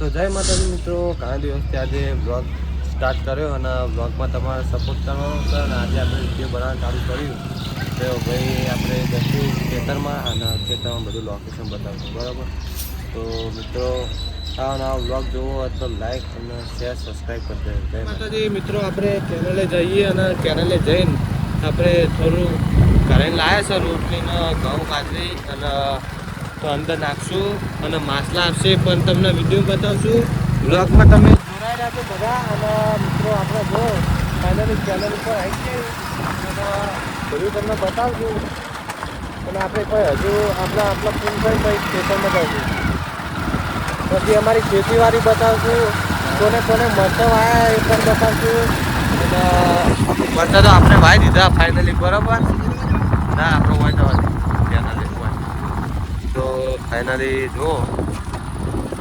તો જય માતાજી મિત્રો, ઘણા દિવસથી આજે બ્લોગ સ્ટાર્ટ કર્યો અને બ્લોગમાં તમારે સપોર્ટ કરવાનો છે. અને આજે આપણે વિડીયો બનાવવાનું ચાલુ કર્યું તો ભાઈ આપણે જશું ખેતરમાં અને ખેતરમાં બધું લોકેશન બતાવશું. બરાબર, તો મિત્રો નવા બ્લોગ જોવો હોય તો લાઈક અને શેર સબસ્ક્રાઈબ કરી દેજો. જય માતાજી મિત્રો, આપણે કેનલે જઈએ અને કેનલે જઈને આપણે થોડું ઘરે લાવ્યા છે રોટલીને ઘઉં કાઢી અને તો અંદર નાખશું અને માછલા આવશે પણ તમને વિડીયો બતાવશું. બ્લોગમાં તમે જોડાઈ રહ્યા બધા. અને મિત્રો આપણે જો ફાઇનલી ચેનલ ઉપર આવી ગઈ અને બધું તમને બતાવશું. અને આપણે કોઈ હજુ આપણા ફોન કરી કંઈક ખેતરમાં જઈશું, પછી અમારી ખેતીવાડી બતાવશું, કોને મરચાં વાયા એ પણ બતાવશું. અને મરચાં તો આપણે વાવી દીધા ફાઇનલી. બરાબર ના આપણે વાઈ જવા તો ફાઇનલી જુઓ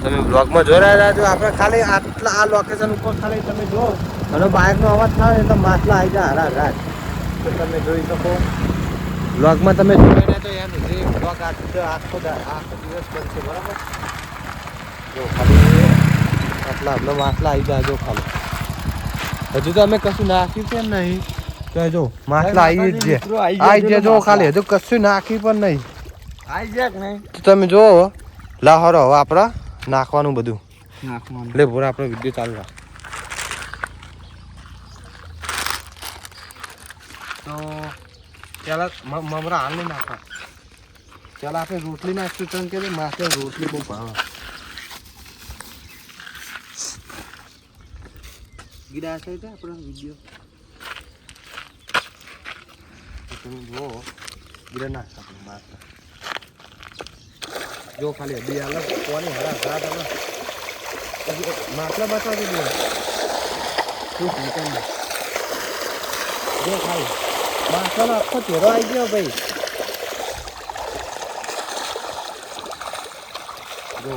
તમે બ્લોગમાં જોઈ રહ્યા છો. આપણે ખાલી આટલા આ લોકેશન ઉપર ખાલી તમે જુઓ અને બાઇકનો અવાજ થાય ને તો માછલા આવી જાય હારા રાત. તો તમે જોઈ શકો બ્લોગમાં તમે જોઈ રહ્યા છો. એમ જે બ્લોગ આખો દિવસ બનશે. બરાબર, જો ખાલી આટલા આપણે માછલા આવી જાય. જો ખાલી હજુ તો અમે કશું નાખ્યું કેમ નહીં તો જો માછલા આવી જ જાય. જો ખાલી હજુ કશું નાખ્યું પણ નહીં. તો તમે જો લાહોરો હવે આપણા નાખવાનું બધું એટલે પૂરા આપણો વિડીયો ચાલુ રાખ. તો પેલા મમરા હાલ નહીં નાખવા, પેલા આપણે રોટલી નાખશું. કેમ કે માથે રોટલી બહુ ભાવે. ગીડા છે આપણો વિડીયો તમે જુઓ. ગીડા નાખતા આપણે માથા જો ખાલી હજી અલગ કોની હરા ઘાટ અલગ માછલા બતાવજો. જો ખાલી માછલાનો આખો ચહેરો આવી ગયો ભાઈ. જો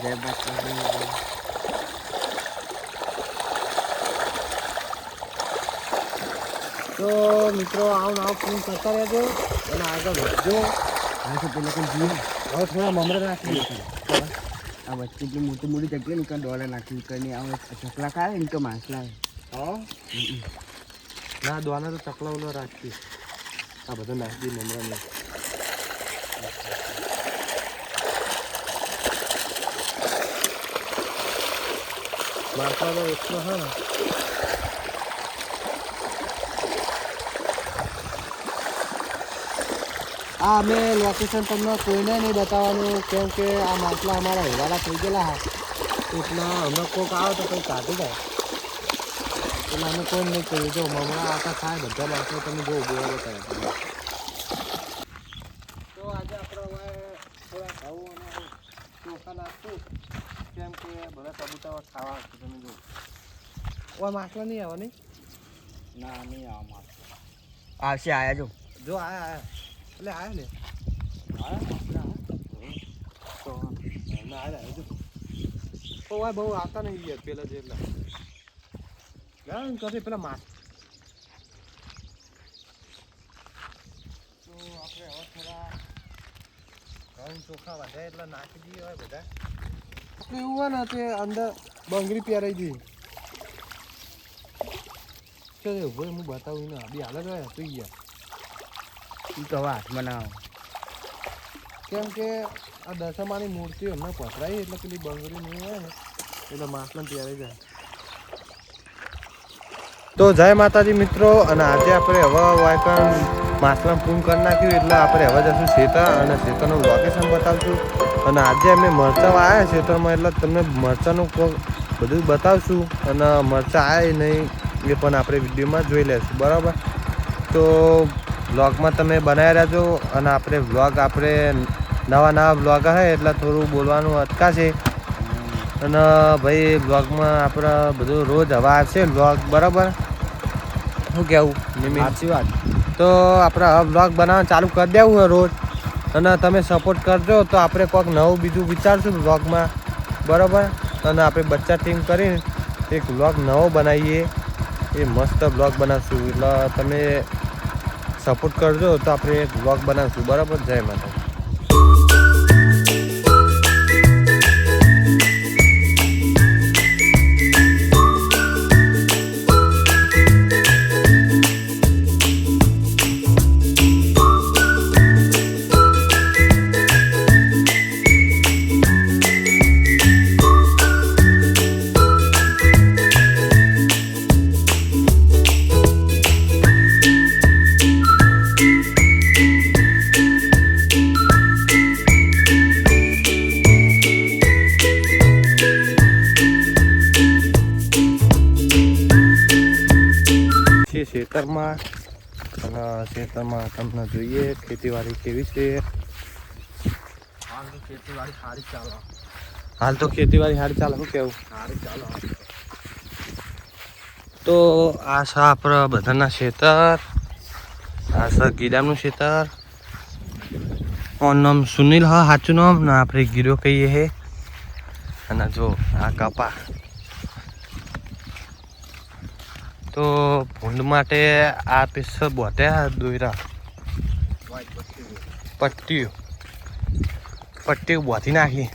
જય માતાજી. તો મિત્રો આવ ફોન કરતા રહેજો અને આગળ વધજો. પેલા કોઈ જીવ હવે થોડા મમરા નાખી આ વચ્ચે જે મોટી મોટી જગ્યા ને ત્યાં દોડા નાખી કરીને આવે ચકલા ખાય ને તો માછલા ના દોના તો ચકલાઓ ન રાખતી. આ બધું નાખી મમરા ને માછલા તો એટલો. હા આ અમે લોકેશન તમને કોઈને નહીં બતાવવાનું કેમ કે આ માછલા અમારા હેવાડા થઈ ગયેલા હા. એટલા અમે કોઈક આવે તો કંઈક કાઢી જાય એટલે અમે કોઈ નહીં કહ્યું. જો મમરા આટા ખાય બધા માછલા તમે જો ઉભો બતાવે. તો આજે આપણે હવે થોડા ઘઉં અને ચોખા નાખશું કેમ કે બધા કબૂતર ખાવા હશે. તમે જો ઓય માછલા નહીં આવે નહીં. ના નહીં આવા માછલા આવશે. આયા જો આયા એટલે આયા ને તો ના આયા જો તો બહુ આવતા નહીં યાર પેલા જેટલા ગયા કરે પેલા માસ. તો આપણે હવે થોડા ઘઉં ચોખા વધારે એટલે નાખી દઈએ. હોય બધા આપણે એવું હોય ને તે અંદર બંગડી પહેરાઈ દઈએ. ચાલ ઉભો હું બતાવું ને બી હાલ જ હોય તો યાર તો હાથમાં ના આવે કેમ કે આ દશામાની મૂર્તિઓ એમને પથરાઈ એટલે પેલી બંગડી નહીં હોય ને એટલે માછલા ત્યારે જાય. તો જય માતાજી મિત્રો, અને આજે આપણે હવે વાયકણ માછલા પૂન કરી નાખ્યું એટલે આપણે હવે જશું ખેતર અને ખેતરનું લોકેશન બતાવશું. અને આજે અમે મરચાં આવ્યા ખેતરમાં એટલે તમને મરચાંનું બધું બતાવશું. અને મરચાં આવ્યા નહીં એ પણ આપણે વિડીયોમાં જોઈ લઈશું. બરાબર, તો બ્લોગમાં તમે બનાવી રહેજો. અને આપણે બ્લોગ આપણે નવા બ્લોગ હે એટલે થોડું બોલવાનું અટકાશે. અને ભાઈ બ્લોગમાં આપણે બધું રોજ હવા આવશે બ્લોગ. બરાબર, શું કહેવું સાચી વાત. તો આપણે હવે બ્લોગ બનાવવાનું ચાલુ કરી દેવું હોય રોજ. અને તમે સપોર્ટ કરજો તો આપણે કોઈક નવું બીજું વિચારશું બ્લોગમાં. બરાબર, અને આપણે બચ્ચા ટીમ કરીને એક બ્લોગ નવો બનાવીએ. એ મસ્ત બ્લોગ બનાવશું એટલે તમે સપોર્ટ કરજો તો આપણે એક બ્લોગ બનાવશું. બરાબર, જય માતા. ખેતરમાં અને ખેતરમાં તમને જોઈએ ખેતીવાડી કેવી છે. ખેતીવાડી સારી ચાલો. હાલ તો ખેતીવાડી સારી ચાલે. શું કેવું? સારી ચાલો. તો આ છે આપણા બધાના ખેતર. આ છે ગીડામનું ખેતર. નામ સુનિલ હા સાચું નામ ને આપણે ગીરો કહીએ હે. અને જો આ કપા તો ભૂંડ માટે આ પીસ બોટ્યા દોયરા પટ્ટીઓ બોધી નાખી.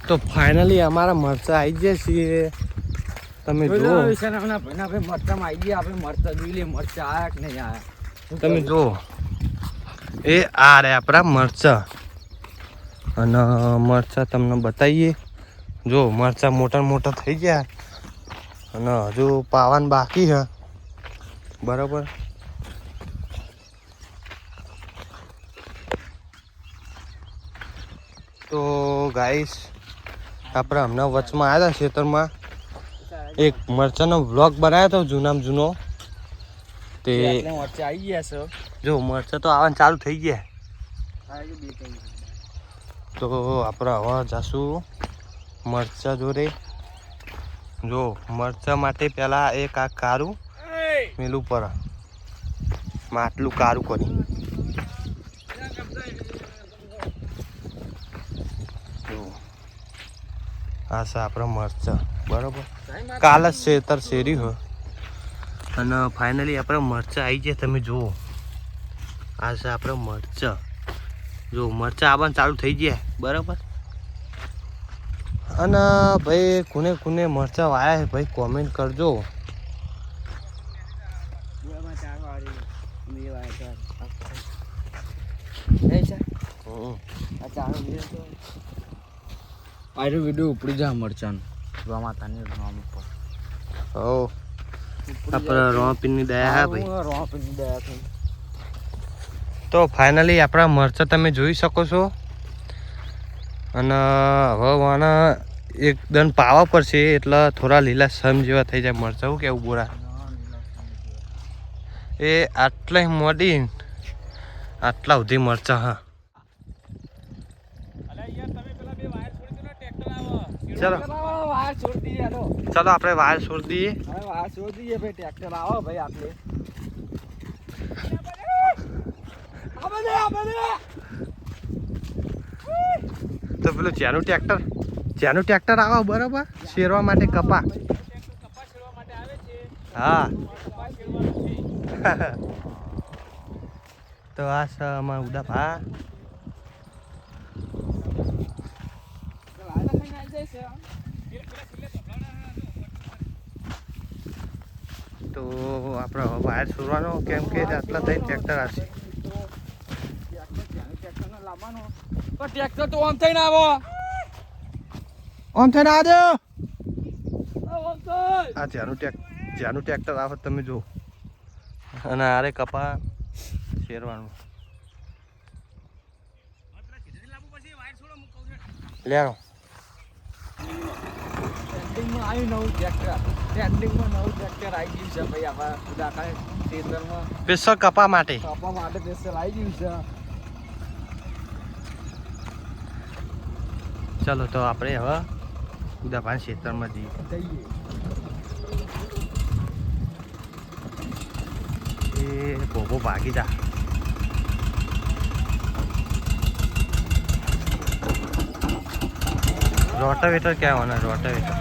તો ફાઇનલી અમારા મરચા આવી જાય છે. તમે જો મરચામાં આવી ગયા. આપણે મરચા જોઈ લઈએ મરચા આયા કે નહીં આયા. તમે જો એ આ રે આપણા મરચા. અને મરચા તમને બતાવીએ. જો મરચા મોટા મોટા થઈ ગયા અને હજુ પાવાનું બાકી છે. બરાબર, તો ગાઈસ આપણે હમણાં વચમાં આવ્યા હતા ખેતરમાં એક મરચાનો વ્લોગ બનાવ્યો હતો જૂનામાં જૂનો. તે મરચા આવી ગયા છે. જો મરચા તો આવવાનું ચાલુ થઈ ગયા. તો આપણે હવે જાશું મરચા જોડે. જો મરચા માટે પહેલા એક આ કારું મેલું પર માટલું કારું કરી. આ છે આપણા મરચા. બરાબર, કાલ જ શેતર શેરી હોય અને ફાઇનલી આપણે મરચા આવી જાય. તમે જુઓ આ છે આપણે મરચા. જો મરચા આવવાનું ચાલુ થઈ ગયા. બરાબર, અને ભાઈ કોને કોને મરચા વાયા છે ભાઈ કોમેન્ટ કરજો. આયરો વિડીયો ઉપડી જા મરચાનું માતાની નામ ઉપર. હો આપણે રોપીની દયા હા ભાઈ. રોપીની દયા થઈ. તો ફાઇનલી આપણા મરચા તમે જોઈ શકો છો. અને હવે વાના એકદમ પાવા પડશે એટલે થોડા લીલા સમ જેવા થઈ જાય મરચા. શું કેવું બોરા? એ આટલા મોડી આટલા સુધી મરચા. હા ચલો ચલો આપણે વાયર છોડી દઈએ. વાયર છોડી દઈએ ભાઈ. ટ્રેક્ટર આવો ભાઈ. આપણે તો પેલું જ્યાંનું ટ્રેક્ટર આવો બરાબર શેરવા માટે કપા. હા તો આ છે અમારા ઉડા ભા. તો આપણે વાયર છોડવાનો કેમ કે આટલા થઈ ટ્રેક્ટર આવશે. ટ્રેક્ટર તો ઓન થઈને આવો. ઓમ થઈને આવજો. આ જ્યાંનું ટ્રેક્ટર આવે તમે જો. અને આરે કપા શેરવાનું લેરો. ટ્રેન્ડિંગમાં આવ્યું નવું ટ્રેક્ટર. ટ્રેન્ડિંગમાં નવું ટ્રેક્ટર આવી ગયું છે ભાઈ. આપણા ઉદાકા ખેતરમાં સ્પેશિયલ કપા માટે. કપા માટે સ્પેશિયલ આવી ગયું છે. ચલો તો આપણે હવે ઉદાભાન ખેતરમાં જઈએ. એ ભોભો ભાગી જા. રોટાવેટર ક્યાં હોના? રોટાવેટર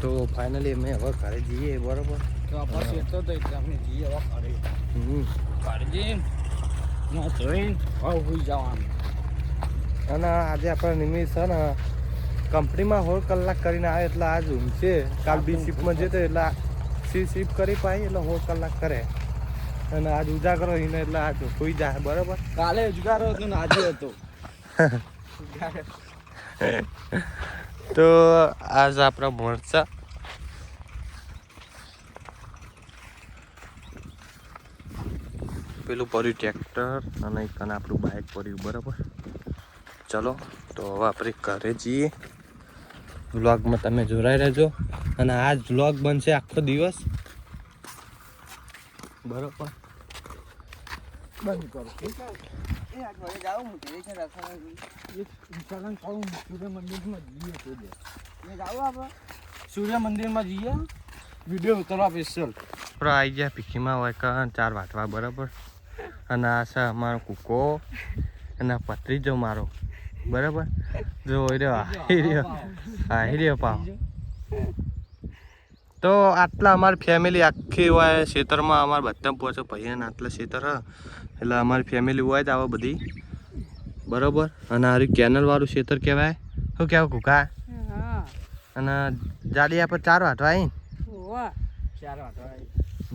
તો ફાઇનલી અમે હવે ઘરે જઈએ બરોબર. તો આપણે શેતો તો એટલે આપણે જઈએ હવે ઘરે. કાઢજી ના જોઈને હવે હોઈ જવાનું. અને આજે આપણે નિમિત્ત છે ને કંપનીમાં 16 કલાક કરીને આવે એટલે આજ ઊંઘશે. કાલ બી શિફ્ટમાં જતો એટલે સી શિફ્ટ કરી પાઈ એટલે 16 કલાક કરે અને આજ ઉજાગરો એને એટલે આજ હોઈ જાય બરોબર. કાલે ઉજગારો હતો ને આજે હતો. તો આજ આપણા મોરચા પેલું પડ્યું ટ્રેક્ટર અને એક આપણું બાઇક પડ્યું બરાબર. ચલો તો હવે આપણે ઘરે જઈએ. વ્લોગમાં તમે જોડાઈ રહેજો અને આ જ વ્લોગ બનશે આખો દિવસ બરોબર. બંધ કરો. એ આજ વડે જાઓ હું ઘરે છે રખાવા એક ઇન્સ્ટાગ્રામ કહું સૂર્ય મંદિરમાં જઈએ તો દે. એ જાઓ આપણે સૂર્ય મંદિરમાં જઈએ વિડીયો ઉતારવા સ્પેશિયલ. આપણે આવી ગયા ભીખીમાં હોય 4 વાટવા બરાબર. અને આ છે અમારો કૂકો અને પત્રીજો મારો બરાબર. જો રહ્યો પાવ. તો આટલા અમારી ફેમિલી આખી હોય ખેતરમાં. અમારે બધા પહોંચો ભાઈ અને આટલા ખેતર હ એટલે અમારી ફેમિલી હોય જ આવે બધી બરાબર. અને આ કેનલવાળું ખેતર કહેવાય. શું કહેવાય કુકા? અને જાડી આપણે 4 વાટવા આવી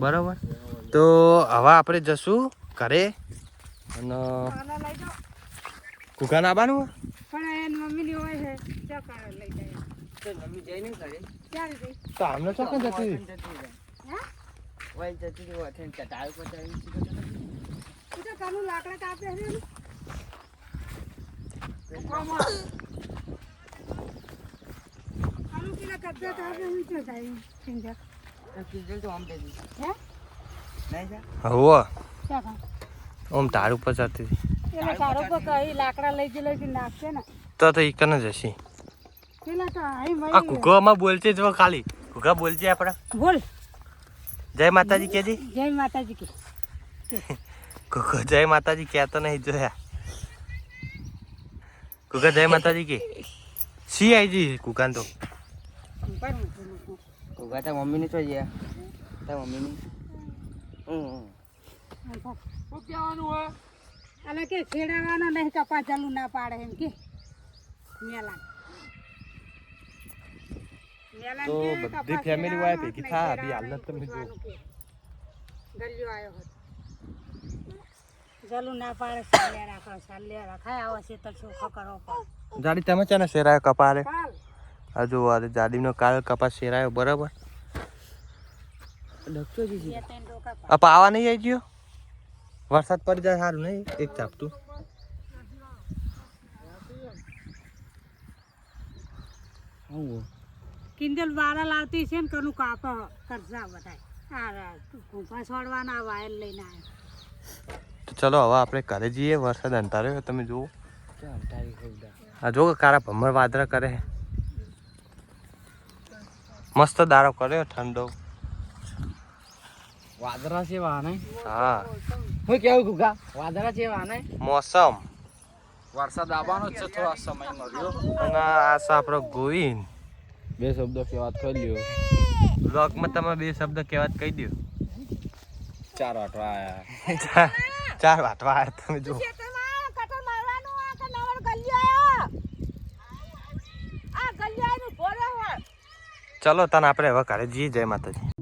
બરાબર. તો હવે આપણે જશું ઘરે અને કુકાને આવવાનું તો આમને ચોક્કસ જતી લાકડા કાપે ઓમ તાર ઉપર જતી લાકડા લઈ જઈ નાખશે ને તો ઈ કને જશે. પેલા તો આ કુકામાં બોલશે જો ખાલી. કુકા બોલજે આપણા. બોલ જય માતાજી કેજી. જય માતાજી કે કુકા જય માતાજી કહેતો નહીં જોયા. કુકા જય માતાજી કે સી આવી જી કુકાન તો. કુકા તા મમ્મીને તો ગયા તા મમ્મીને શું કહેવાનું હોય અને કે ખેડાવાનો નહીં કપા ચાલુ ના પાડે એમ કે મેલા તો બધી ફેમિલી વાય ભેગી થા બી હાલત તમે જો ગલ્યો આવ્યો હતો ચાલુ ના પાડે સાલે રાખાય આવો છે તો શું કરો જાડી તમે છે ને શેરાયો કપારે કાલ હજુ આ જાડીનો કાલ કપાસ શેરાયો બરાબર. આ પાવા નહીં આવી ગયો. વરસાદ પડી જાય સારું નહીં એક ચાપતું. કિંજલ વારા લાવતી છે ને કનું કાપો કરજા બધાય આ કુંભા છોડવાના વાયર લઈને આવ્યા. તો ચલો હવે આપણે ઘરે જઈએ. વરસાદ અંધાર્યો તમે જુઓ. આ જો કારા ભમર વાદળા કરે. મસ્ત દારો કર્યો ઠંડો. વાદરા છે વાને. હા હું કેવું કુકા વાદરા છે વાને. મોસમ વરસાદ આવવાનો જ છે થોડા સમય મળ્યો. અને આ છે આપણો ગોવિંદ. 2 શબ્દો કેવાત કરી લ્યો. બ્લોગમાં તમે 2 શબ્દ કહેવાત કહી દો. 4 વાટવા આયા. 4 વાટવા આવ્યા તમે જો. ચલો તને આપણે હવે ઘરે જઈએ. જય માતાજી.